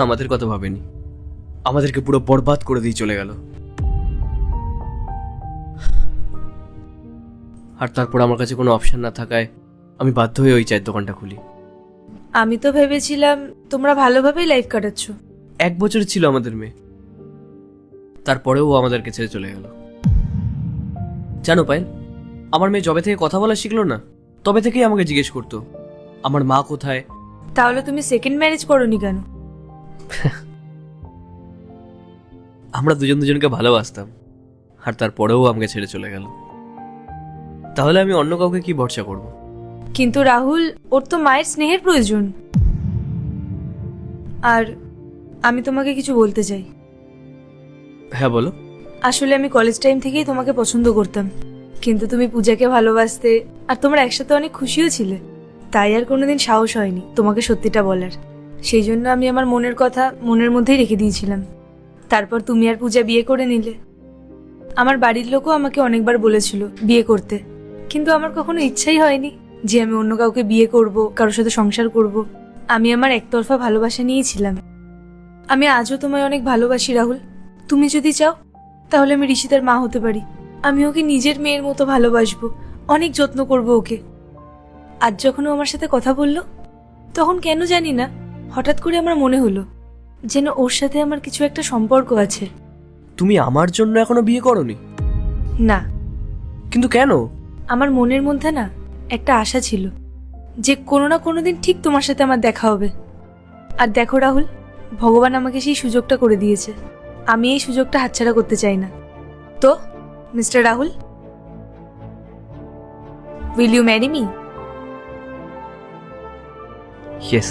আমাদের কথা ভাবেনি, আমাদেরকে পুরো বরবাদ করে দিয়ে চলে গেল। আর তারপর আমার কাছে কোনো অপশন না থাকায় আমি বাধ্য হয়ে ওই চায়ের দোকানটা খুলি। আমি তো ভেবেছিলাম তোমরা ভালোভাবেই লাইফ কাটাচ্ছ। 1 বছর ছিল আমাদের মেয়ে, তারপরেও ও আমাদেরকে ছেড়ে চলে গেল। জানো পায়েল, আমার মেয়ে যবে থেকে কথা বলা শিখলো না, তবে থেকেই আমাকে জিজ্ঞেস করতো আমার মা কোথায়। তাহলে তুমি সেকেন্ড ম্যারেজ করোনি কেন? আমরা দুজন দুজনকে ভালোবাসতাম, আর তারপরেও আমাকে ছেড়ে চলে গেল। তাহলে আমি অন্য কাউকে কি ভরসা করব? কিন্তু রাহুল, ওর তো মায়ের স্নেহের প্রয়োজন। আর আমি তোমাকে কিছু বলতে চাই। হ্যাঁ বলো। আসলে আমি কলেজ টাইম থেকেই তোমাকে পছন্দ করতাম, কিন্তু তুমি পূজাকে ভালোবাসতে, আর তোমরা একসাথে অনেক খুশিও ছিলে। তাই আর কোনোদিন সাহস হয়নি তোমাকে সত্যিটা বলার। সেই জন্য আমি আমার মনের কথা মনের মধ্যেই রেখে দিয়েছিলাম। তারপর তুমি আর পূজা বিয়ে করে নিলে। আমার বাড়ির লোকও আমাকে অনেকবার বলেছিল বিয়ে করতে, কিন্তু আমার কখনো ইচ্ছাই হয়নি যে আমি অন্য কাউকে বিয়ে করব, কারোর সাথে সংসার করব। আমি আমার একতরফা ভালোবাসা নিয়েছিলাম। আমি আজও তোমায় অনেক ভালোবাসি রাহুল। তুমি যদি চাও তাহলে আমি ঋষিতার মা হতে পারি। আমি ওকে নিজের মেয়ের মতো ভালোবাসবো, অনেক যত্ন করব ওকে। আজ যখন ও আমার সাথে কথা বললো, তখন কেন জানি না হঠাৎ করে আমার মনে হলো যেন ওর সাথে আমার কিছু একটা সম্পর্ক আছে। তুমি আমার জন্য এখনো বিয়ে করনি? না, কিন্তু কেন? আমার মনের মধ্যে না একটা আশা ছিল যে কোনো না কোনো দিন ঠিক তোমার সাথে আমার দেখা হবে। আর দেখো রাহুল, ভগবান আমাকে সেই সুযোগটা করে দিয়েছে। আমি এই সুযোগটা হাতছাড়া করতে চাই না। তো mister Rahul, will you marry me? Yes.